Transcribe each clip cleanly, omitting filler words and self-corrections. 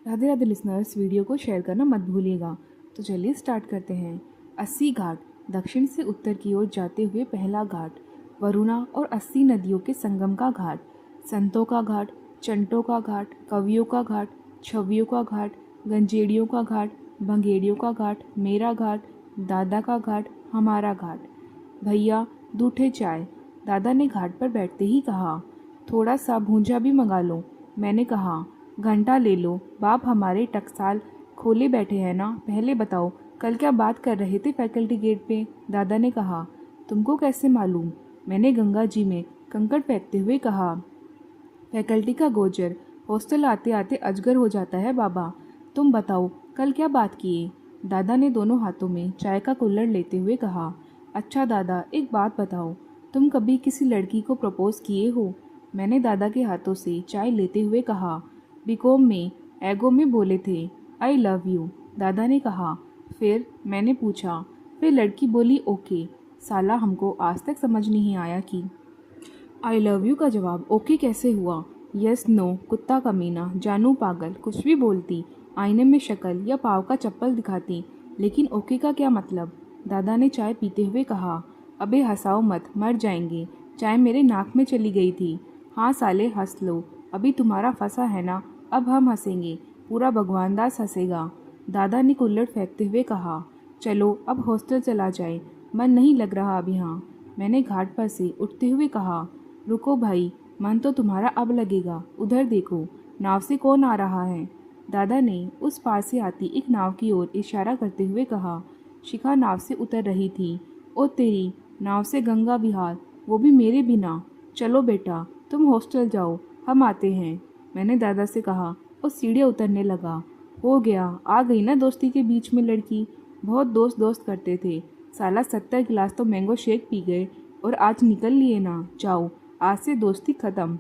Radhe Radhe listeners, video को share करना मत भूलिएगा। तो चलिए स्टार्ट करते हैं। 80 घाट, दक्षिण से उत्तर की ओर जाते हुए पहला घाट, वरुणा और 80 नदियों के संगम का घाट, संतों का घाट, चंटों का घाट, कवियों का घाट, छवियों का घाट, गंजेड़ियों का घाट, भंगेड़ियों का घाट, मेरा घाट, दादा का घाट, हमारा घाट। भैया दूठे चाय, दादा ने घाट पर बैठते ही कहा। थोड़ा सा भूंजा भी मंगा लो, मैंने कहा। घंटा ले लो, बाप हमारे टकसाल खोले बैठे हैं ना। पहले बताओ, कल क्या बात कर रहे थे फैकल्टी गेट पे, दादा ने कहा। तुमको कैसे मालूम, मैंने गंगा जी में कंकड़ फेंकते हुए कहा। फैकल्टी का गोजर हॉस्टल आते आते अजगर हो जाता है बाबा। तुम बताओ, कल क्या बात किए, दादा ने दोनों हाथों में चाय का कुल्हड़ लेते हुए कहा। अच्छा दादा, एक बात बताओ, तुम कभी किसी लड़की को प्रपोज किए हो, मैंने दादा के हाथों से चाय लेते हुए कहा। बीकॉम में एगो में बोले थे, आई लव यू, दादा ने कहा। फिर मैंने पूछा। फिर लड़की बोली ओके। साला हमको आज तक समझ नहीं आया कि आई लव यू का जवाब ओके कैसे हुआ। यस नो, कुत्ता कमीना, जानू पागल, कुछ भी बोलती, आईने में शक्ल या पाव का चप्पल दिखाती, लेकिन ओके का क्या मतलब, दादा ने चाय पीते हुए कहा। अबे हंसाओ मत, मर जाएंगे, चाय मेरे नाक में चली गई थी। हाँ साले हंस लो, अभी तुम्हारा फंसा है ना, अब हम हंसेंगे, पूरा भगवान दास हंसेगा, दादा ने कुल्हड़ फेंकते हुए कहा। चलो अब हॉस्टल चला जाए, मन नहीं लग रहा अब यहाँ, मैंने घाट पर से उठते हुए कहा। रुको भाई, मन तो तुम्हारा अब लगेगा, उधर देखो, नाव से कौन आ रहा है, दादा ने उस पार से आती एक नाव की ओर इशारा करते हुए कहा। शिखा नाव से उतर रही थी। ओ तेरी, नाव से गंगा विहार, वो भी मेरे बिना। चलो बेटा, तुम हॉस्टल जाओ, हम आते हैं, मैंने दादा से कहा और सीढ़ियाँ उतरने लगा। हो गया, आ गई ना दोस्ती के बीच में लड़की। बहुत दोस्त दोस्त करते थे, साला 70 गिलास तो मैंगो शेक पी गए और आज निकल लिए ना। जाओ, आज से दोस्ती खत्म,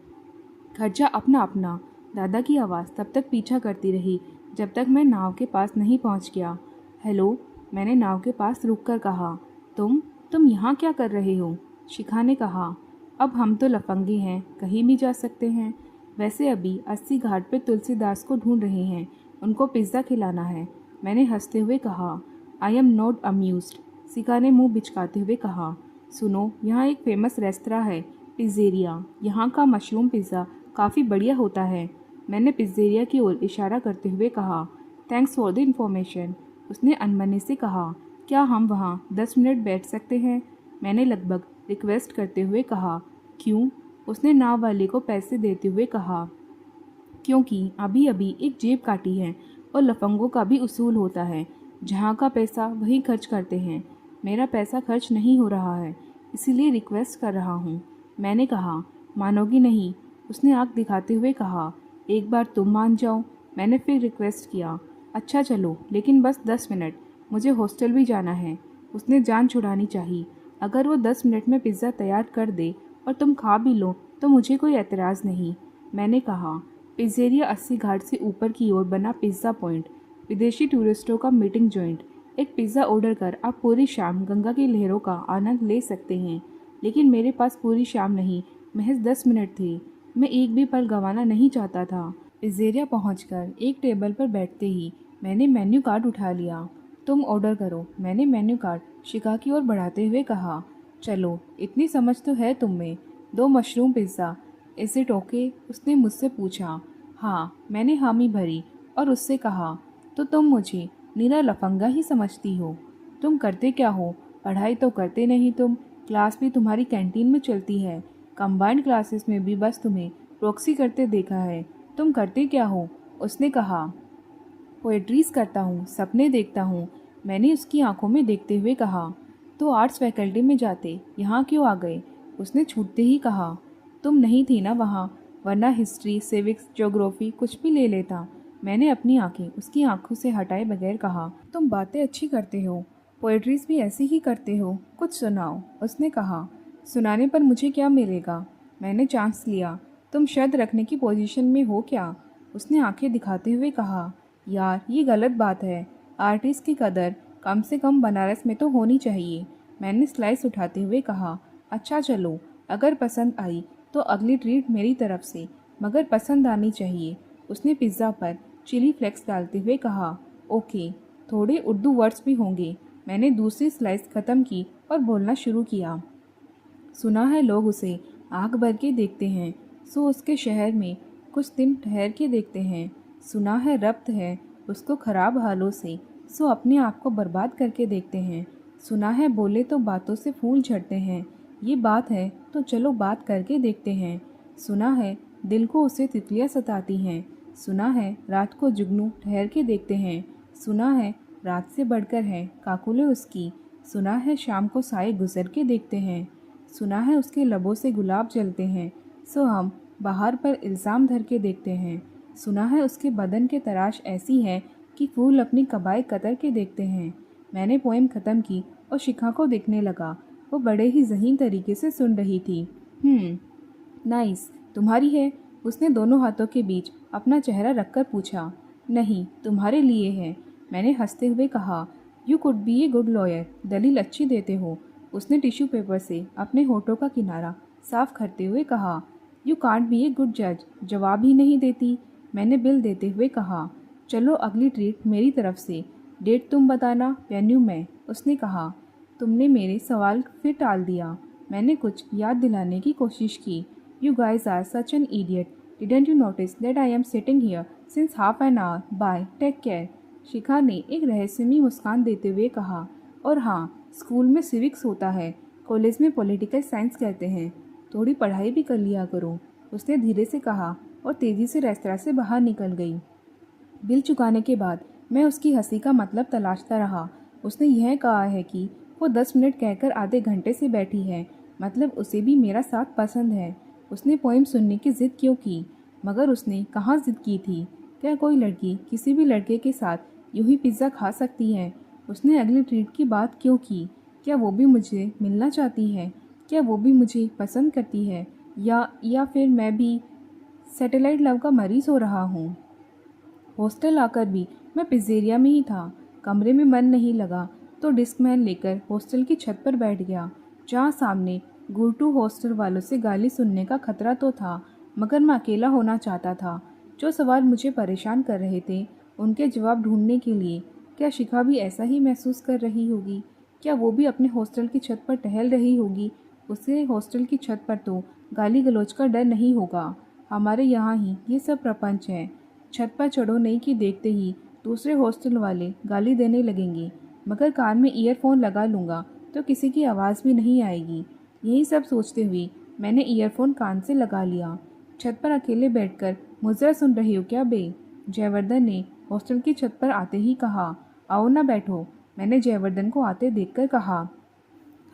खर्चा अपना अपना। दादा की आवाज़ तब तक पीछा करती रही जब तक मैं नाव के पास नहीं पहुंच गया। हेलो, मैंने नाव के पास रुककर कहा। तुम यहाँ क्या कर रहे हो, शिखा ने कहा। अब हम तो लफंगे हैं, कहीं भी जा सकते हैं। वैसे अभी 80 घाट पे तुलसीदास को ढूंढ रहे हैं, उनको पिज़्ज़ा खिलाना है, मैंने हंसते हुए कहा। आई एम नॉट अम्यूज्ड, शिखा ने मुंह बिचकाते हुए कहा। सुनो, यहाँ एक फेमस रेस्तरा है, पिज़्ज़ेरिया, यहाँ का मशरूम पिज़्ज़ा काफ़ी बढ़िया होता है, मैंने पिज़्ज़ेरिया की ओर इशारा करते हुए कहा। थैंक्स फॉर द इन्फॉर्मेशन, उसने अनमने से कहा। क्या हम वहाँ 10 मिनट बैठ सकते हैं, मैंने लगभग रिक्वेस्ट करते हुए कहा। क्यों, उसने नाव वाले को पैसे देते हुए कहा। क्योंकि अभी अभी एक जेब काटी है और लफंगों का भी उसूल होता है, जहाँ का पैसा वहीं खर्च करते हैं। मेरा पैसा खर्च नहीं हो रहा है, इसीलिए रिक्वेस्ट कर रहा हूँ, मैंने कहा। मानोगी नहीं, उसने आँख दिखाते हुए कहा। एक बार तुम मान जाओ, मैंने फिर रिक्वेस्ट किया। अच्छा चलो, लेकिन बस 10 मिनट, मुझे हॉस्टल भी जाना है, उसने जान छुड़ानी चाहिए। अगर वो 10 मिनट में पिज़्ज़ा तैयार कर दे और तुम खा भी लो तो मुझे कोई एतराज़ नहीं, मैंने कहा। पिज़्ज़ेरिया 80 घाट से ऊपर की ओर बना पिज़्ज़ा पॉइंट, विदेशी टूरिस्टों का मीटिंग जॉइंट। एक पिज़्ज़ा ऑर्डर कर आप पूरी शाम गंगा की लहरों का आनंद ले सकते हैं, लेकिन मेरे पास पूरी शाम नहीं, महज 10 मिनट थे, मैं एक भी पल गंवाना नहीं चाहता था। पिज़्ज़ेरिया पहुंचकर एक टेबल पर बैठते ही मैंने मेन्यू कार्ड उठा लिया। तुम ऑर्डर करो, मैंने मेन्यू कार्ड शिखा की ओर बढ़ाते हुए कहा। चलो, इतनी समझ तो है तुम में, 2 mushroom pizza, is it okay, उसने मुझसे पूछा। हाँ, मैंने हामी भरी और उससे कहा। तो तुम मुझे नीरा लफंगा ही समझती हो, तुम करते क्या हो, पढ़ाई तो करते नहीं तुम, क्लास भी तुम्हारी कैंटीन में चलती है, कंबाइंड क्लासेस में भी बस तुम्हें प्रॉक्सी करते देखा है, तुम करते क्या हो, उसने कहा। पोएट्रीज करता हूँ, सपने देखता हूँ, मैंने उसकी आंखों में देखते हुए कहा। तो आर्ट्स फैकल्टी में जाते, यहाँ क्यों आ गए, उसने छूटते ही कहा। तुम नहीं थी ना वहाँ, वरना हिस्ट्री, सिविक्स, ज्योग्राफी कुछ भी ले लेता, मैंने अपनी आंखें उसकी आंखों से हटाए बगैर कहा। तुम बातें अच्छी करते हो, पोएट्रीज भी ऐसी ही करते हो, कुछ सुनाओ, उसने कहा। सुनाने पर मुझे क्या मिलेगा, मैंने चांस लिया। तुम शर्त रखने की पोजीशन में हो क्या, उसने आंखें दिखाते हुए कहा। यार ये गलत बात है, आर्टिस्ट की कदर कम से कम बनारस में तो होनी चाहिए, मैंने स्लाइस उठाते हुए कहा। अच्छा चलो, अगर पसंद आई तो अगली ट्रीट मेरी तरफ से, मगर पसंद आनी चाहिए, उसने पिज़्ज़ा पर चिली फ्लेक्स डालते हुए कहा, ओके, थोड़े उर्दू वर्ड्स भी होंगे। मैंने दूसरी स्लाइस ख़त्म की और बोलना शुरू किया। सुना है लोग उसे आँख भर के देखते हैं, सो उसके शहर में कुछ दिन ठहर के देखते हैं। सुना है रब्त है उसको ख़राब हालों से, सो अपने आप को बर्बाद करके देखते हैं। सुना है बोले तो बातों से फूल झड़ते हैं, ये बात है तो चलो बात करके देखते हैं। सुना है दिल को उसे तितलियाँ सताती हैं। सुना है रात को जुगनू ठहर के देखते हैं। सुना है रात से बढ़कर है काकुले उसकी। सुना है शाम को साए गुजर के देखते हैं। सुना है उसके लबों से गुलाब जलते हैं, सो हम बाहर पर इल्ज़ाम धर के देखते हैं। सुना है उसके बदन के तराश ऐसी है कि फूल अपनी कबाई कतर के देखते हैं। मैंने पोएम ख़त्म की और शिखा को देखने लगा। वो बड़े ही ज़हीन तरीके से सुन रही थी। नाइस, तुम्हारी है? उसने दोनों हाथों के बीच अपना चेहरा रखकर पूछा। नहीं, तुम्हारे लिए है, मैंने हंसते हुए कहा। You could be a good lawyer, दलील अच्छी देते हो। उसने टिश्यू पेपर से अपने होठों का किनारा साफ करते हुए कहा। You can't be a good जज, जवाब ही नहीं देती, मैंने बिल देते हुए कहा। चलो अगली ट्रीट मेरी तरफ से, डेट तुम बताना, वेन्यू मैं, उसने कहा। तुमने मेरे सवाल फिर टाल दिया। मैंने कुछ याद दिलाने की कोशिश की। You guys are such an idiot, didn't you notice that I am sitting here since half an hour, bye, take care. Shikha ने एक रहस्यमयी मुस्कान देते हुए कहा। और हाँ, स्कूल में सिविक्स होता है, कॉलेज में पॉलिटिकल साइंस कहते हैं, थोड़ी पढ़ाई भी कर लिया करो, उसने धीरे से कहा और तेज़ी से रेस्तरां से बाहर निकल गई। बिल चुकाने के बाद मैं उसकी हंसी का मतलब तलाशता रहा। उसने यह कहा है कि वो 10 मिनट कहकर आधे घंटे से बैठी है, मतलब उसे भी मेरा साथ पसंद है। उसने पोइम सुनने की ज़िद क्यों की? मगर उसने कहाँ ज़िद की थी? क्या कोई लड़की किसी भी लड़के के साथ यूं ही पिज़्ज़ा खा सकती है? उसने अगली ट्रीट की बात क्यों की? क्या वो भी मुझे मिलना चाहती है? क्या वो भी मुझे पसंद करती है? या फिर मैं भी सैटेलाइट लव का मरीज़ हो रहा हूँ? हॉस्टल आकर भी मैं पिज़्ज़ेरिया में ही था। कमरे में मन नहीं लगा तो डिस्कमैन लेकर हॉस्टल की छत पर बैठ गया, जहाँ सामने गुरटू हॉस्टल वालों से गाली सुनने का खतरा तो था, मगर मैं अकेला होना चाहता था। जो सवाल मुझे परेशान कर रहे थे उनके जवाब ढूंढने के लिए क्या शिखा भी ऐसा ही महसूस कर रही होगी? क्या वो भी अपने हॉस्टल की छत पर टहल रही होगी? उसके हॉस्टल की छत पर तो गाली गलौज का डर नहीं होगा। हमारे यहाँ ही ये सब प्रपंच है। छत पर चढ़ो नहीं कि देखते ही दूसरे हॉस्टल वाले गाली देने लगेंगे, मगर कान में ईयरफोन लगा लूँगा तो किसी की आवाज़ भी नहीं आएगी। यही सब सोचते हुए मैंने ईयरफोन कान से लगा लिया। छत पर अकेले बैठकर मुजरा सुन रही हो क्या बे? जयवर्धन ने हॉस्टल की छत पर आते ही कहा। आओ ना बैठो, मैंने जयवर्धन को आते देखकर कहा।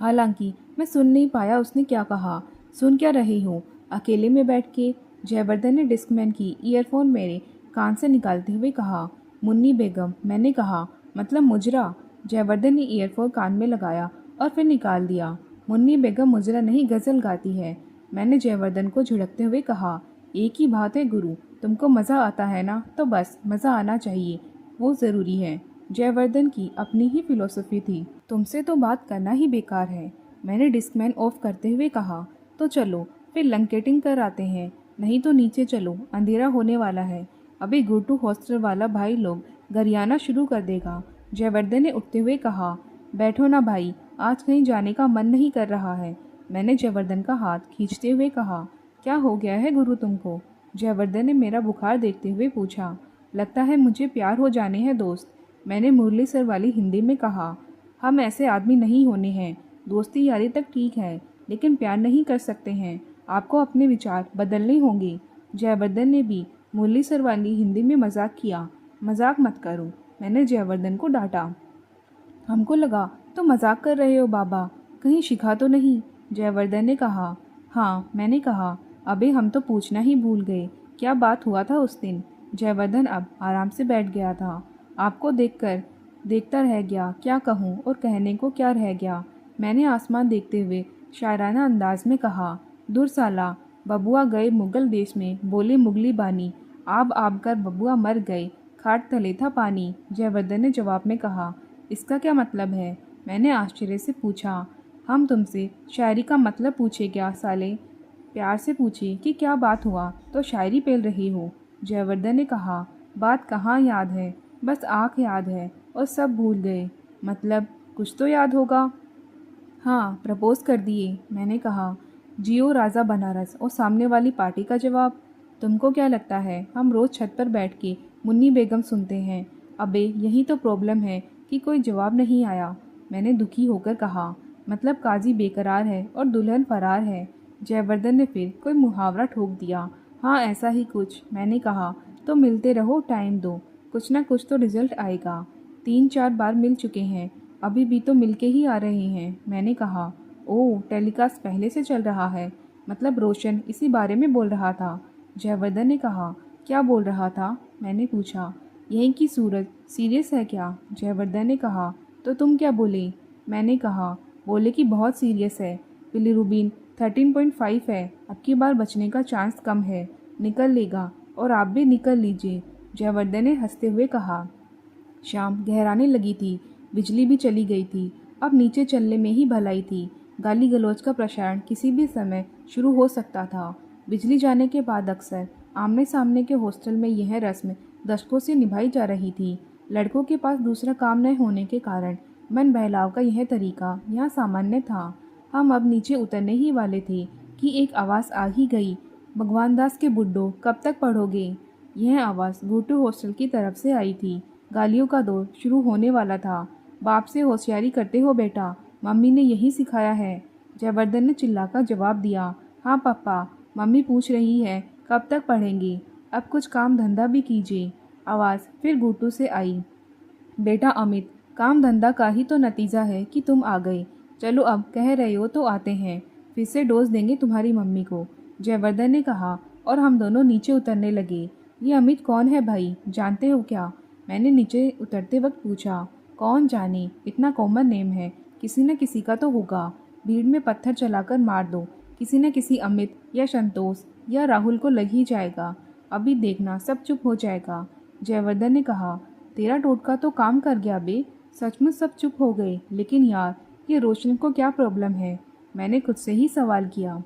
हालांकि मैं सुन नहीं पाया उसने क्या कहा। सुन क्या रही हूँ अकेले में बैठ के? जयवर्धन ने डिस्कमैन की ईयरफोन मेरे कान से निकालते हुए कहा। मुन्नी बेगम, मैंने कहा, मतलब मुजरा। जयवर्धन ने ईयरफोन कान में लगाया और फिर निकाल दिया। मुन्नी बेगम मुजरा नहीं गज़ल गाती है, मैंने जयवर्धन को झिड़कते हुए कहा। एक ही बात है गुरु, तुमको मज़ा आता है ना, तो बस मज़ा आना चाहिए, वो ज़रूरी है। जयवर्धन की अपनी ही फिलॉसफी थी। तुमसे तो बात करना ही बेकार है, मैंने डिस्कमैन ऑफ करते हुए कहा। तो चलो फिर लंकेटिंग कर आते हैं, नहीं तो नीचे चलो, अंधेरा होने वाला है। अभी गुरटू हॉस्टल वाला भाई लोग गरियाना शुरू कर देगा। जयवर्धन ने उठते हुए कहा। बैठो ना भाई, आज कहीं जाने का मन नहीं कर रहा है, मैंने जयवर्धन का हाथ खींचते हुए कहा। क्या हो गया है गुरु तुमको? जयवर्धन ने मेरा बुखार देखते हुए पूछा। लगता है मुझे प्यार हो जाने हैं दोस्त, मैंने मुरली सर वाली हिंदी में कहा। हम ऐसे आदमी नहीं होने हैं, दोस्ती यारी तक ठीक है, लेकिन प्यार नहीं कर सकते हैं, आपको अपने विचार बदलने होंगे। जयवर्धन ने भी मुरली सर वाली हिंदी में मजाक किया। मजाक मत करो, मैंने जयवर्धन को डांटा। हमको लगा तो मजाक कर रहे हो बाबा, कहीं शिखा तो नहीं? जयवर्धन ने कहा। हाँ, मैंने कहा। अबे हम तो पूछना ही भूल गए, क्या बात हुआ था उस दिन? जयवर्धन अब आराम से बैठ गया था। आपको देखकर देखता रह गया, क्या कहूँ और कहने को क्या रह गया। मैंने आसमान देखते हुए शायराना अंदाज में कहा। दूर साला, बबुआ गए मुगल देश में, बोले मुगली बानी, आब आब कर बबुआ मर गए, खाट तले था पानी। जयवर्धन ने जवाब में कहा। इसका क्या मतलब है? मैंने आश्चर्य से पूछा। हम तुमसे शायरी का मतलब पूछे क्या साले? प्यार से पूछे कि क्या बात हुआ तो शायरी पेल रही हो, जयवर्धन ने कहा। बात कहाँ याद है, बस आँख याद है और सब भूल गए। मतलब कुछ तो याद होगा। हाँ, प्रपोज कर दिए, मैंने कहा। जियो राजा बनारस और सामने वाली पार्टी का जवाब। तुमको क्या लगता है हम रोज़ छत पर बैठ के मुन्नी बेगम सुनते हैं? अबे यही तो प्रॉब्लम है कि कोई जवाब नहीं आया, मैंने दुखी होकर कहा। मतलब काजी बेकरार है और दुल्हन फरार है। जयवर्धन ने फिर कोई मुहावरा ठोक दिया। हाँ ऐसा ही कुछ, मैंने कहा। तो मिलते रहो, टाइम दो, कुछ ना कुछ तो रिजल्ट आएगा। 3-4 बार मिल चुके हैं, अभी भी तो मिलके ही आ रहे हैं, मैंने कहा। ओह, टेलीकास्ट पहले से चल रहा है, मतलब रोशन इसी बारे में बोल रहा था। जयवर्धन ने कहा। क्या बोल रहा था, मैंने पूछा। यहीं की सूरज सीरियस है क्या, जयवर्धन ने कहा। तो तुम क्या बोले, मैंने कहा। बोले कि बहुत सीरियस है, बिलीरुबिन 13.5 है, अब की बार बचने का चांस कम है, निकल लेगा और आप भी निकल लीजिए, जयवर्धन ने हंसते हुए कहा। शाम गहराने लगी थी, बिजली भी चली गई थी। अब नीचे चलने में ही भलाई थी। गाली गलौज का प्रसारण किसी भी समय शुरू हो सकता था। बिजली जाने के बाद अक्सर आमने सामने के हॉस्टल में यह रस्म दशकों से निभाई जा रही थी। लड़कों के पास दूसरा काम न होने के कारण मन बहलाव का यह तरीका यहाँ सामान्य था। हम अब नीचे उतरने ही वाले थे कि एक आवाज़ आ ही गई। भगवान दास के बुड्ढो, कब तक पढ़ोगे? यह आवाज़ भुट्टो हॉस्टल की तरफ से आई थी। गालियों का दौर शुरू होने वाला था। बाप से होशियारी करते हो बेटा, मम्मी ने यही सिखाया है, जयवर्धन ने चिल्लाकर जवाब दिया। हाँ पापा, मम्मी पूछ रही है कब तक पढ़ेंगे, अब कुछ काम धंधा भी कीजिए। आवाज़ फिर गुट्टू से आई। बेटा अमित, काम धंधा का ही तो नतीजा है कि तुम आ गए। चलो अब कह रहे हो तो आते हैं, फिर से डोज देंगे तुम्हारी मम्मी को, जयवर्धन ने कहा और हम दोनों नीचे उतरने लगे। ये अमित कौन है भाई, जानते हो क्या, मैंने नीचे उतरते वक्त पूछा। कौन जाने, इतना कॉमन नेम है, किसी न किसी का तो होगा। भीड़ में पत्थर चलाकर मार दो, किसी न किसी अमित या संतोष या राहुल को लग ही जाएगा। अभी देखना सब चुप हो जाएगा, जयवर्धन ने कहा। तेरा टोटका तो काम कर गया बे, सचमुच सब चुप हो गए। लेकिन यार, ये रोशन को क्या प्रॉब्लम है, मैंने खुद से ही सवाल किया।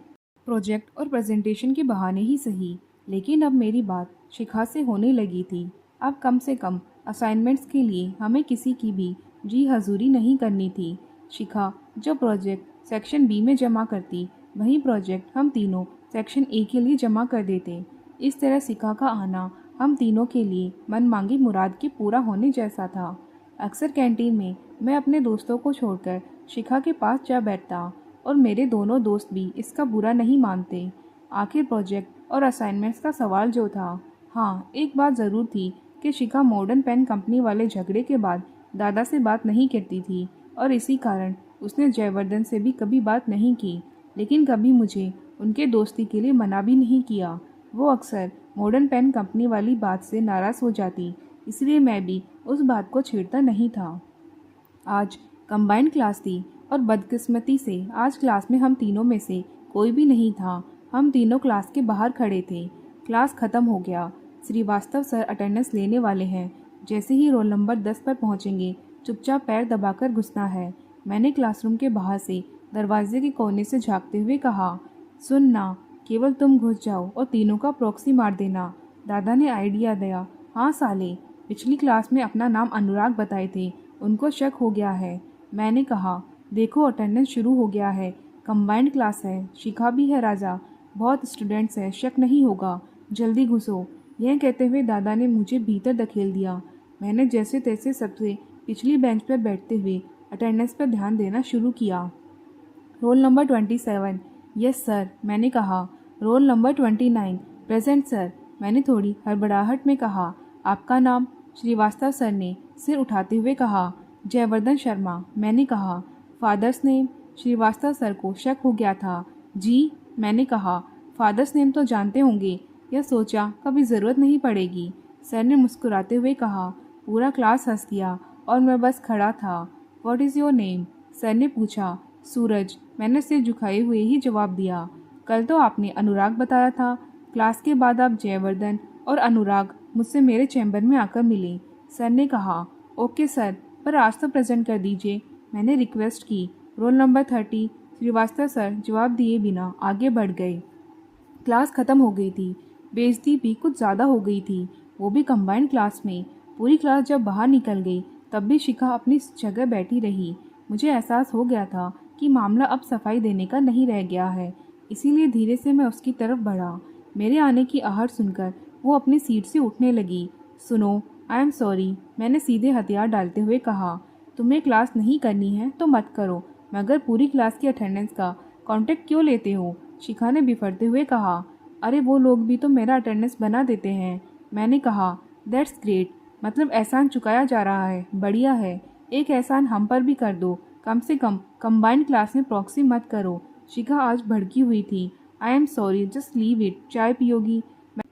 प्रोजेक्ट और प्रेजेंटेशन के बहाने ही सही, लेकिन अब मेरी बात शिखा से होने लगी थी। अब कम से कम असाइनमेंट्स के लिए हमें किसी की भी जी हजूरी नहीं करनी थी। शिखा जो प्रोजेक्ट सेक्शन बी में जमा करती, वही प्रोजेक्ट हम तीनों सेक्शन ए के लिए जमा कर देते। इस तरह शिखा का आना हम तीनों के लिए मन मांगी मुराद के पूरा होने जैसा था। अक्सर कैंटीन में मैं अपने दोस्तों को छोड़कर शिखा के पास जा बैठता और मेरे दोनों दोस्त भी इसका बुरा नहीं मानते। आखिर प्रोजेक्ट और असाइनमेंट्स का सवाल जो था, हाँ एक बात ज़रूर थी कि शिखा मॉडर्न पेन कंपनी वाले झगड़े के बाद दादा से बात नहीं करती थी और इसी कारण उसने जयवर्धन से भी कभी बात नहीं की, लेकिन कभी मुझे उनके दोस्ती के लिए मना भी नहीं किया। वो अक्सर मॉडर्न पेन कंपनी वाली बात से नाराज़ हो जाती, इसलिए मैं भी उस बात को छेड़ता नहीं था। आज कंबाइंड क्लास थी और बदकिस्मती से आज क्लास में हम तीनों में से कोई भी नहीं था। हम तीनों क्लास के बाहर खड़े थे। क्लास ख़त्म हो गया। श्रीवास्तव सर अटेंडेंस लेने वाले हैं। जैसे ही रोल नंबर 10 पर पहुंचेंगे, चुपचाप पैर दबाकर घुसना है, मैंने क्लासरूम के बाहर से दरवाजे के कोने से झांकते हुए कहा। सुन ना, केवल तुम घुस जाओ और तीनों का प्रॉक्सी मार देना, दादा ने आइडिया दिया। हाँ साले, पिछली क्लास में अपना नाम अनुराग बताए थे, उनको शक हो गया है, मैंने कहा। देखो अटेंडेंस शुरू हो गया है, कंबाइंड क्लास है, शिखा भी है राजा, बहुत स्टूडेंट्स हैं, शक नहीं होगा, जल्दी घुसो। यह कहते हुए दादा ने मुझे भीतर धकेल दिया। मैंने जैसे तैसे सबसे पिछली बेंच पर बैठते हुए अटेंडेंस पर ध्यान देना शुरू किया। रोल नंबर 27, यस सर, मैंने कहा। रोल नंबर 29, प्रेजेंट सर, मैंने थोड़ी हड़बड़ाहट में कहा। आपका नाम, श्रीवास्तव सर ने सिर उठाते हुए कहा। जयवर्धन शर्मा, मैंने कहा। फादर्स नेम, श्रीवास्तव सर को शक हो गया था। जी, मैंने कहा। फादर्स नेम तो जानते होंगे, यह सोचा कभी ज़रूरत नहीं पड़ेगी, सर ने मुस्कुराते हुए कहा। पूरा क्लास हंस दिया और मैं बस खड़ा था। What is your name, sir ने पूछा। सूरज, मैंने सिर झुकाए हुए ही जवाब दिया। कल तो आपने अनुराग बताया था, क्लास के बाद आप जयवर्धन और अनुराग मुझसे मेरे चैम्बर में आकर मिले, सर ने कहा। ओके सर, पर आज तो प्रेजेंट कर दीजिए, मैंने रिक्वेस्ट की। रोल नंबर 30, श्रीवास्तव सर जवाब दिए बिना आगे बढ़ गए। क्लास ख़त्म हो गई थी। बेइज्जती भी कुछ ज़्यादा हो गई थी। वो भी कंबाइंड क्लास में। पूरी क्लास जब बाहर निकल गई तब भी शिखा अपनी जगह बैठी रही। मुझे एहसास हो गया था कि मामला अब सफाई देने का नहीं रह गया है, इसीलिए धीरे से मैं उसकी तरफ बढ़ा। मेरे आने की आहट सुनकर वो अपनी सीट से उठने लगी। सुनो, आई एम सॉरी, मैंने सीधे हथियार डालते हुए कहा। तुम्हें क्लास नहीं करनी है तो मत करो, मगर पूरी क्लास की अटेंडेंस का कॉन्ट्रैक्ट क्यों लेते हो? शिखा ने बिफरते हुए कहा। अरे वो लोग भी तो मेरा अटेंडेंस बना देते हैं। मैंने कहा, दैट्स ग्रेट, मतलब एहसान चुकाया जा रहा है, बढ़िया है। एक एहसान हम पर भी कर दो, कम से कम कंबाइंड क्लास में प्रॉक्सी मत करो। शिखा आज भड़की हुई थी। I am sorry, just leave it, चाय पियोगी?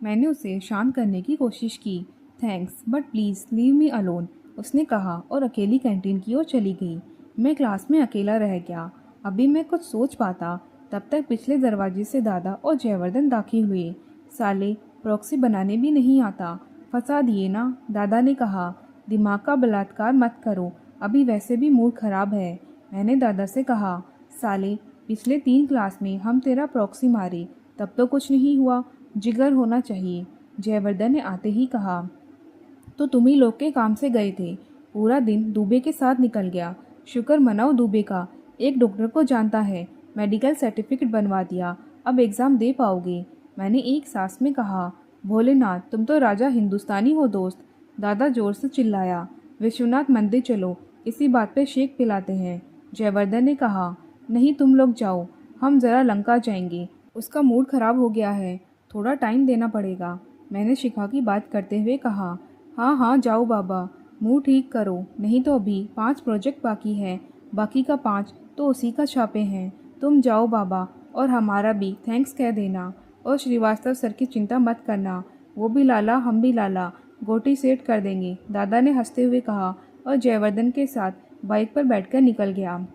मैंने उसे शांत करने की कोशिश की। Thanks but please leave me alone, उसने कहा और अकेली कैंटीन की ओर चली गई। मैं क्लास में अकेला रह गया। अभी मैं कुछ सोच पाता तब तक पिछले दरवाजे से दादा और जयवर्धन दाखिल हुए। साले, प्रॉक्सी बनाने भी नहीं आता, फंसा दिए ना, दादा ने कहा। दिमाग का बलात्कार मत करो, अभी वैसे भी मूड खराब है। मैंने दादा से कहा, साले, पिछले 3 क्लास में हम तेरा प्रॉक्सी मारे तब तो कुछ नहीं हुआ, जिगर होना चाहिए। जयवर्धन ने आते ही कहा, तो तुम ही लोग के काम से गए थे, पूरा दिन दुबे के साथ निकल गया। शुक्र मनाओ दुबे का, एक डॉक्टर को जानता है, मेडिकल सर्टिफिकेट बनवा दिया, अब एग्ज़ाम दे पाओगे। मैंने एक सांस में कहा, भोलेनाथ तुम तो राजा हिंदुस्तानी हो दोस्त। दादा जोर से चिल्लाया, विश्वनाथ मंदिर चलो, इसी बात पे शेक पिलाते हैं। जयवर्धन ने कहा, नहीं तुम लोग जाओ, हम ज़रा लंका जाएंगे, उसका मूड ख़राब हो गया है, थोड़ा टाइम देना पड़ेगा। मैंने शिखा की बात करते हुए कहा, हाँ हाँ जाओ बाबा, मूड ठीक करो, नहीं तो अभी 5 प्रोजेक्ट बाकी है, बाकी का 5 तो उसी का छापे हैं। तुम जाओ बाबा, और हमारा भी थैंक्स कह देना। और श्रीवास्तव सर की चिंता मत करना, वो भी लाला हम भी लाला, गोटी सेट कर देंगे, दादा ने हंसते हुए कहा और जयवर्धन के साथ बाइक पर बैठकर निकल गया।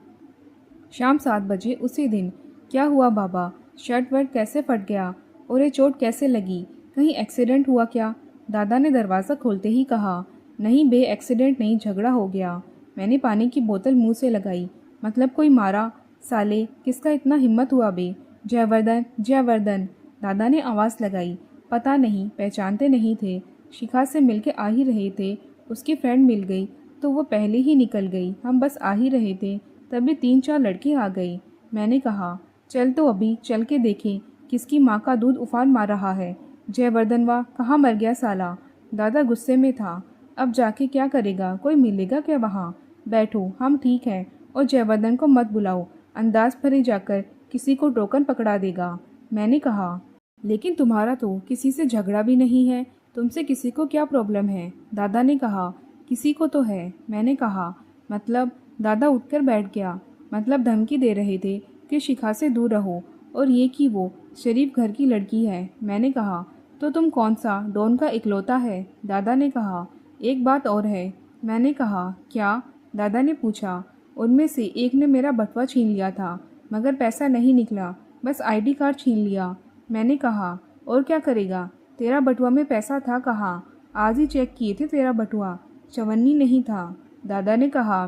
शाम 7 बजे उसी दिन। क्या हुआ बाबा, शर्ट वर्ट कैसे फट गया? और ये चोट कैसे लगी? कहीं एक्सीडेंट हुआ क्या? दादा ने दरवाज़ा खोलते ही कहा। नहीं बे, एक्सीडेंट नहीं, झगड़ा हो गया। मैंने पानी की बोतल मुंह से लगाई। मतलब कोई मारा? साले, किसका इतना हिम्मत हुआ बे? जयवर्धन, जयवर्धन, दादा ने आवाज़ लगाई। पता नहीं, पहचानते नहीं थे, शिखा से मिलके आ ही रहे थे, उसकी फ्रेंड मिल गई तो वो पहले ही निकल गई, हम बस आ ही रहे थे, तभी 3-4 लड़के आ गई। मैंने कहा, चल तो अभी चल के देखें किसकी माँ का दूध उफान मार रहा है। जयवर्धन वाह, कहाँ मर गया साला? दादा गुस्से में था। अब जाके क्या करेगा, कोई मिलेगा क्या वहाँ? बैठो, हम ठीक हैं, और जयवर्धन को मत बुलाओ, अंदाज भरे जाकर किसी को टोकन पकड़ा देगा। मैंने कहा, लेकिन तुम्हारा तो किसी से झगड़ा भी नहीं है, तुमसे किसी को क्या प्रॉब्लम है? दादा ने कहा, किसी को तो है। मैंने कहा, मतलब? दादा उठकर बैठ गया। मतलब धमकी दे रहे थे कि शिखा से दूर रहो, और ये कि वो शरीफ घर की लड़की है। मैंने कहा, तो तुम कौन सा डॉन का इकलौता है? दादा ने कहा, एक बात और है। मैंने कहा, क्या? दादा ने पूछा। उनमें से एक ने मेरा बटुआ छीन लिया था, मगर पैसा नहीं निकला, बस आईडी कार्ड छीन लिया। मैंने कहा, और क्या करेगा? तेरा बटुआ में पैसा था कहाँ? आज ही चेक किए थे तेरा बटुआ, चवन्नी नहीं था। दादा ने कहा,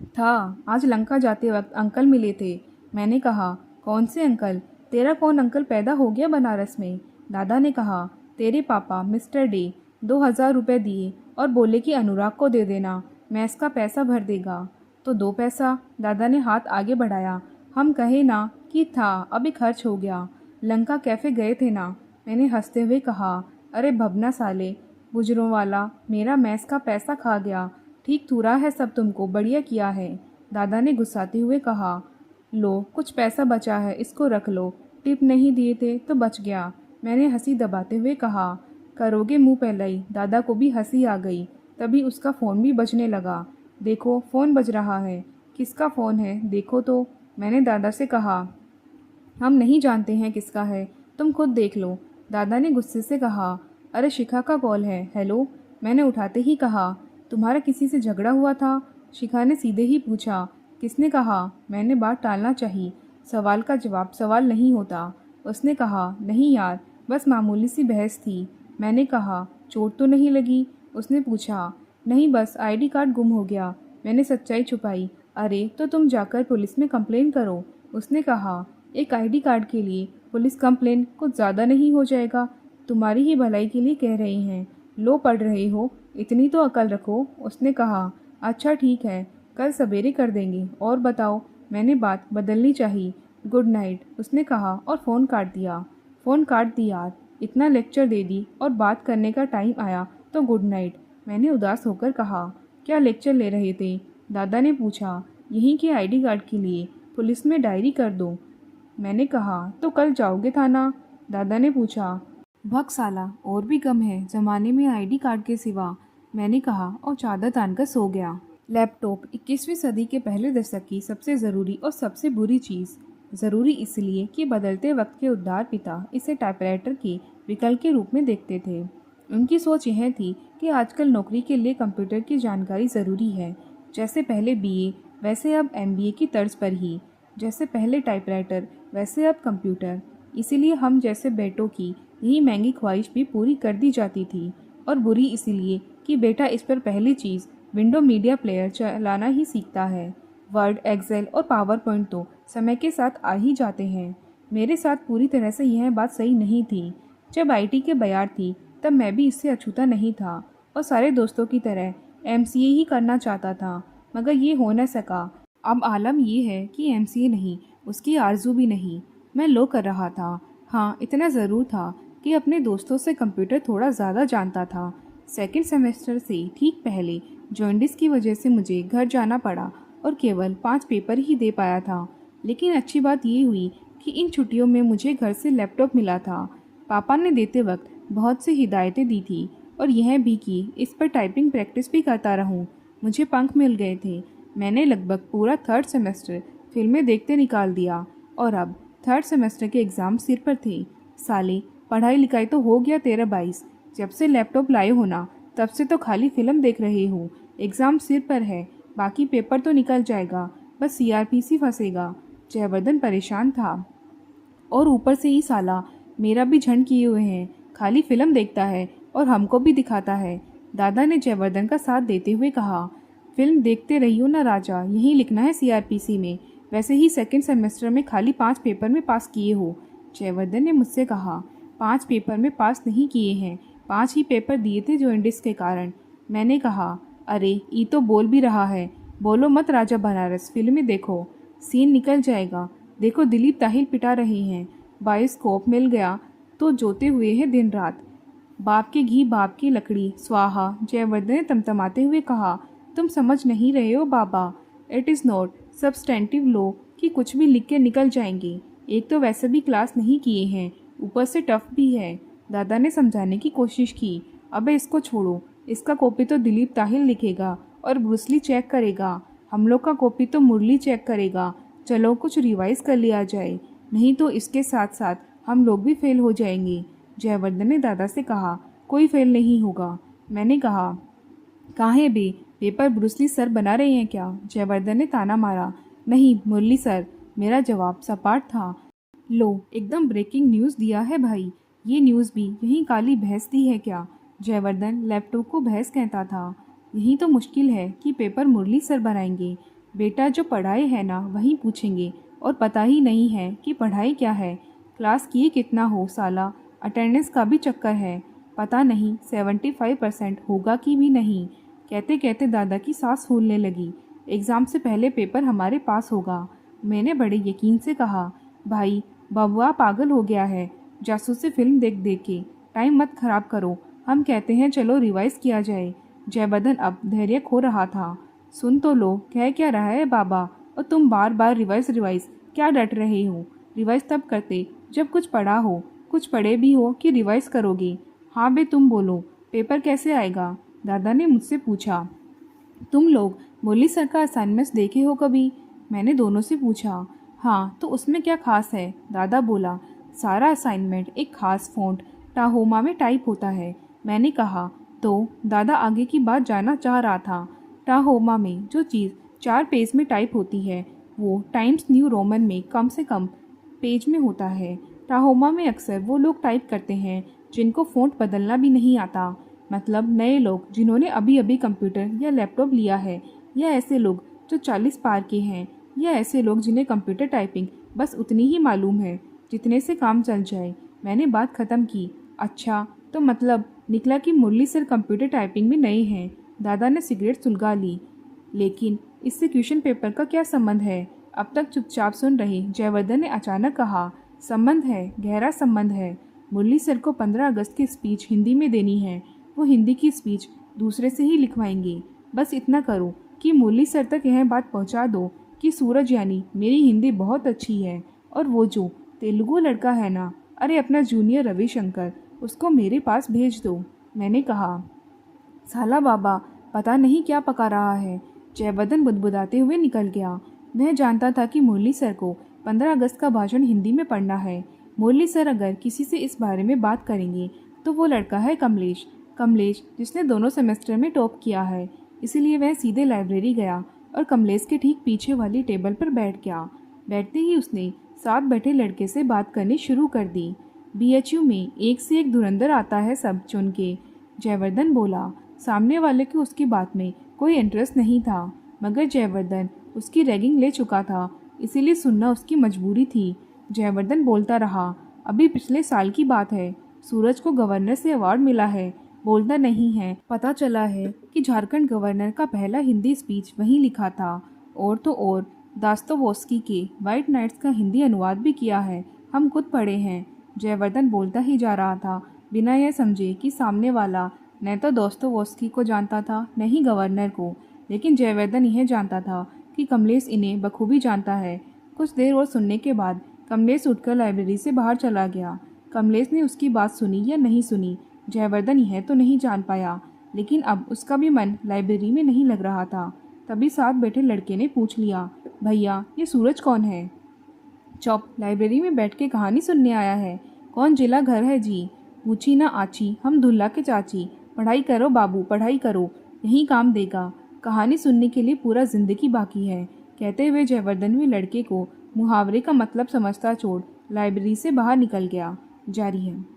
था, आज लंका जाते वक्त अंकल मिले थे। मैंने कहा, कौन से अंकल? तेरा कौन अंकल पैदा हो गया बनारस में? दादा ने कहा, तेरे पापा मिस्टर डे 2000 रुपये दिए और बोले कि अनुराग को दे देना, मैस का पैसा भर देगा। तो 2 पैसा? दादा ने हाथ आगे बढ़ाया। हम कहे ना कि था, अभी खर्च हो गया। लंका कैफ़े गए थे ना? मैंने हंसते हुए कहा, अरे भबना साले, बुजरों वाला, मेरा मैस का पैसा खा गया। ठीक थूरा है सब तुमको, बढ़िया किया है। दादा ने गुस्साते हुए कहा, लो कुछ पैसा बचा है, इसको रख लो, टिप नहीं दिए थे तो बच गया। मैंने हंसी दबाते हुए कहा, करोगे मुंह पहलाई? दादा को भी हंसी आ गई। तभी उसका फ़ोन भी बजने लगा। देखो फ़ोन बज रहा है। किसका फ़ोन है, देखो तो। मैंने दादा से कहा, हम नहीं जानते हैं किसका है, तुम खुद देख लो। दादा ने गुस्से से कहा, अरे शिखा का कॉल है, हेलो। मैंने उठाते ही कहा, तुम्हारा किसी से झगड़ा हुआ था? शिखा ने सीधे ही पूछा, किसने कहा? मैंने बात टालना चाहिए, सवाल का जवाब सवाल नहीं होता। उसने कहा, नहीं यार, बस मामूली सी बहस थी। मैंने कहा, चोट तो नहीं लगी? उसने पूछा, नहीं बस आईडी कार्ड गुम हो गया। मैंने सच्चाई छुपाई। अरे तो तुम जाकर पुलिस में कंप्लेन करो। उसने कहा, एक आईडी कार्ड के लिए पुलिस कंप्लेन कुछ ज़्यादा नहीं हो जाएगा? तुम्हारी ही भलाई के लिए कह रही हैं। लो पढ़ रहे हो, इतनी तो अकल रखो। उसने कहा, अच्छा ठीक है, कल सवेरे कर देंगे। और बताओ। मैंने बात बदलनी चाहिए। गुड नाइट, उसने कहा और फ़ोन काट दिया। फ़ोन काट दी यार, इतना लेक्चर दे दी और बात करने का टाइम आया तो गुड नाइट। मैंने उदास होकर कहा, क्या लेक्चर ले रहे थे? दादा ने पूछा। यहीं के आईडी कार्ड के लिए, पुलिस में डायरी कर दो। मैंने कहा, तो कल जाओगे थाना? दादा ने पूछा। भग साला, और भी कम है ज़माने में आईडी कार्ड के सिवा। मैंने कहा और चादर तानकर सो गया। लैपटॉप 21वीं सदी के पहले दशक की सबसे ज़रूरी और सबसे बुरी चीज़। ज़रूरी इसलिए कि बदलते वक्त के उद्धार पिता इसे टाइपराइटर के विकल्प के रूप में देखते थे। उनकी सोच यह थी कि आजकल नौकरी के लिए कंप्यूटर की जानकारी ज़रूरी है। जैसे पहले बीए, वैसे अब एमबीए की तर्ज पर ही। जैसे पहले टाइपराइटर, वैसे अब कंप्यूटर। इसीलिए हम जैसे बेटों की यही महंगी ख्वाहिश भी पूरी कर दी जाती थी। और बुरी इसलिए कि बेटा इस पर पहली चीज़ विंडो मीडिया प्लेयर चलाना ही सीखता है। वर्ड, एक्सेल और पावर पॉइंट तो समय के साथ आ ही जाते हैं। मेरे साथ पूरी तरह से यह बात सही नहीं थी। जब आईटी के बयार थी तब मैं भी इससे अछूता नहीं था और सारे दोस्तों की तरह एमसीए ही करना चाहता था, मगर ये हो न सका। अब आलम ये है कि एमसीए नहीं, उसकी आरजू भी नहीं। मैं लो कर रहा था। हाँ, इतना ज़रूर था कि अपने दोस्तों से कंप्यूटर थोड़ा ज़्यादा जानता था। सेकंड सेमेस्टर से ठीक पहले जॉन्डिस की वजह से मुझे घर जाना पड़ा और केवल 5 पेपर ही दे पाया था। लेकिन अच्छी बात ये हुई कि इन छुट्टियों में मुझे घर से लैपटॉप मिला था। पापा ने देते वक्त बहुत सी हिदायतें दी थी और यह भी कि इस पर टाइपिंग प्रैक्टिस भी करता रहूं। मुझे पंख मिल गए थे। मैंने लगभग पूरा थर्ड सेमेस्टर फिल्में देखते निकाल दिया और अब थर्ड सेमेस्टर के एग्ज़ाम सिर पर थे। साले, पढ़ाई लिखाई तो हो गया 13-22। जब से लैपटॉप लाए हो ना, तब से तो खाली फिल्म देख रहे हो। एग्ज़ाम सिर पर है, बाकी पेपर तो निकल जाएगा, बस सीआरपीसी फंसेगा। जयवर्धन परेशान था। और ऊपर से ही साला मेरा भी झंड किए हुए हैं, खाली फिल्म देखता है और हमको भी दिखाता है। दादा ने जयवर्धन का साथ देते हुए कहा, फिल्म देखते रहियो ना राजा, यही लिखना है सीआरपीसी में। वैसे ही सेकंड सेमेस्टर में खाली 5 पेपर में पास किए हो। जयवर्धन ने मुझसे कहा, 5 पेपर में पास नहीं किए हैं, 5 ही पेपर दिए थे जॉन्डिस के कारण। मैंने कहा, अरे ई तो बोल भी रहा है, बोलो मत राजा बनारस, फिल्में देखो, सीन निकल जाएगा। देखो दिलीप ताहिल पिटा रहे हैं, बायोस्कोप मिल गया तो जोते हुए हैं दिन रात। बाप के घी बाप की लकड़ी स्वाहा। जयवर्धन ने तमतमाते हुए कहा, तुम समझ नहीं रहे हो बाबा, it is not substantive law कि कुछ भी लिख के निकल जाएंगे। एक तो वैसे भी क्लास नहीं किए हैं, ऊपर से टफ भी है। दादा ने समझाने की कोशिश की, अबे इसको छोड़ो, इसका कॉपी तो दिलीप ताहिल लिखेगा और ब्रूसली चेक करेगा, हम लोग का कॉपी तो मुरली चेक करेगा। चलो कुछ रिवाइज कर लिया जाए, नहीं तो इसके साथ साथ हम लोग भी फेल हो जाएंगे। जयवर्धन ने दादा से कहा, कोई फेल नहीं होगा। मैंने कहा, काहे बे, पेपर ब्रूसली सर बना रहे हैं क्या? जयवर्धन ने ताना मारा। नहीं मुरली सर, मेरा जवाब सपाट था। लो, एकदम ब्रेकिंग न्यूज़ दिया है भाई। ये न्यूज़ भी यही काली भैंस दी है क्या? जयवर्धन लैपटॉप को भैंस कहता था। यही तो मुश्किल है कि पेपर मुरली सर बनाएंगे। बेटा जो पढ़ाए है ना वही पूछेंगे और पता ही नहीं है कि पढ़ाई क्या है। क्लास किए कितना हो साला, अटेंडेंस का भी चक्कर है। पता नहीं 75% होगा कि भी नहीं। कहते कहते दादा की सांस फूलने लगी। एग्ज़ाम से पहले पेपर हमारे पास होगा। मैंने बड़े यकीन से कहा, भाई बबुआ पागल हो गया है, जासूसी फिल्म देख देख के। टाइम मत खराब करो, हम कहते हैं चलो रिवाइज किया जाए। जयवर्धन अब धैर्य खो रहा था। सुन तो लो, कह क्या रहा है बाबा, और तुम बार बार रिवाइज रिवाइज क्या डट रहे हो? रिवाइज तब करते जब कुछ पढ़ा हो, कुछ पढ़े भी हो कि रिवाइज करोगे। हाँ बे तुम बोलो, पेपर कैसे आएगा? दादा ने मुझसे पूछा। तुम लोग मुरली सर का असाइनमेंट्स देखे हो कभी? मैंने दोनों से पूछा। हाँ, तो उसमें क्या खास है? दादा बोला, सारा असाइनमेंट एक खास फ़ॉन्ट टाहोमा में टाइप होता है। मैंने कहा, तो दादा आगे की बात जानना चाह रहा था। टाहोमा में जो चीज़ 4 पेज में टाइप होती है वो टाइम्स न्यू रोमन में कम से कम पेज में होता है। टाहोमा में अक्सर वो लोग टाइप करते हैं जिनको फ़ॉन्ट बदलना भी नहीं आता, मतलब नए लोग जिन्होंने अभी अभी कंप्यूटर या लैपटॉप लिया है, या ऐसे लोग जो 40 पार के हैं, या ऐसे लोग जिन्हें कंप्यूटर टाइपिंग बस उतनी ही मालूम है जितने से काम चल जाए। मैंने बात ख़त्म की। अच्छा, तो मतलब निकला कि मुरली सर कंप्यूटर टाइपिंग में नए हैं। दादा ने सिगरेट सुलगा ली। लेकिन इससे क्वेश्चन पेपर का क्या संबंध है? अब तक चुपचाप सुन रहे जयवर्धन ने अचानक कहा, संबंध है, गहरा संबंध है। मुरली सर को 15 अगस्त की स्पीच हिंदी में देनी है। वो हिंदी की स्पीच दूसरे से ही लिखवाएंगे। बस इतना करो कि मुरली सर तक यह बात पहुंचा दो कि सूरज यानी मेरी हिंदी बहुत अच्छी है, और वो जो तेलुगु लड़का है ना, अरे अपना जूनियर रविशंकर, उसको मेरे पास भेज दो। मैंने कहा, साला बाबा पता नहीं क्या पका रहा है। जयवर्धन बुदबुदाते हुए निकल गया। वह जानता था कि मुरली सर को 15 अगस्त का भाषण हिंदी में पढ़ना है। मुरली सर अगर किसी से इस बारे में बात करेंगे तो वो लड़का है कमलेश। कमलेश जिसने दोनों सेमेस्टर में टॉप किया है। इसीलिए वह सीधे लाइब्रेरी गया और कमलेश के ठीक पीछे वाली टेबल पर बैठ गया। बैठते ही उसने साथ बैठे लड़के से बात करनी शुरू कर दी। बीएचयू में एक से एक धुरंधर आता है सब चुन के, जयवर्धन बोला। सामने वाले को उसकी बात में कोई इंटरेस्ट नहीं था, मगर जयवर्धन उसकी रैगिंग ले चुका था, इसीलिए सुनना उसकी मजबूरी थी। जयवर्धन बोलता रहा, अभी पिछले साल की बात है, सूरज को गवर्नर से अवार्ड मिला है। बोलता नहीं है, पता चला है कि झारखंड गवर्नर का पहला हिंदी स्पीच वहीं लिखा था। और तो और दास्तोवस्की के वाइट नाइट्स का हिंदी अनुवाद भी किया है, हम खुद पढ़े हैं। जयवर्धन बोलता ही जा रहा था, बिना यह समझे कि सामने वाला न तो दोस्तोवस्की को जानता था, न ही गवर्नर को। लेकिन जयवर्धन यह जानता था कि कमलेश इन्हें बखूबी जानता है। कुछ देर और सुनने के बाद कमलेश उठकर लाइब्रेरी से बाहर चला गया। कमलेश ने उसकी बात सुनी या नहीं सुनी, जयवर्धन यह तो नहीं जान पाया, लेकिन अब उसका भी मन लाइब्रेरी में नहीं लग रहा था। तभी साथ बैठे लड़के ने पूछ लिया, भैया ये सूरज कौन है? चौप, लाइब्रेरी में बैठ के कहानी सुनने आया है। कौन जिला घर है जी? पूछी ना आची, हम दुल्ला के चाची। पढ़ाई करो बाबू, पढ़ाई करो, यही काम देगा। कहानी सुनने के लिए पूरा जिंदगी बाकी है। कहते हुए जयवर्धन भी लड़के को मुहावरे का मतलब समझता छोड़ लाइब्रेरी से बाहर निकल गया। जारी है।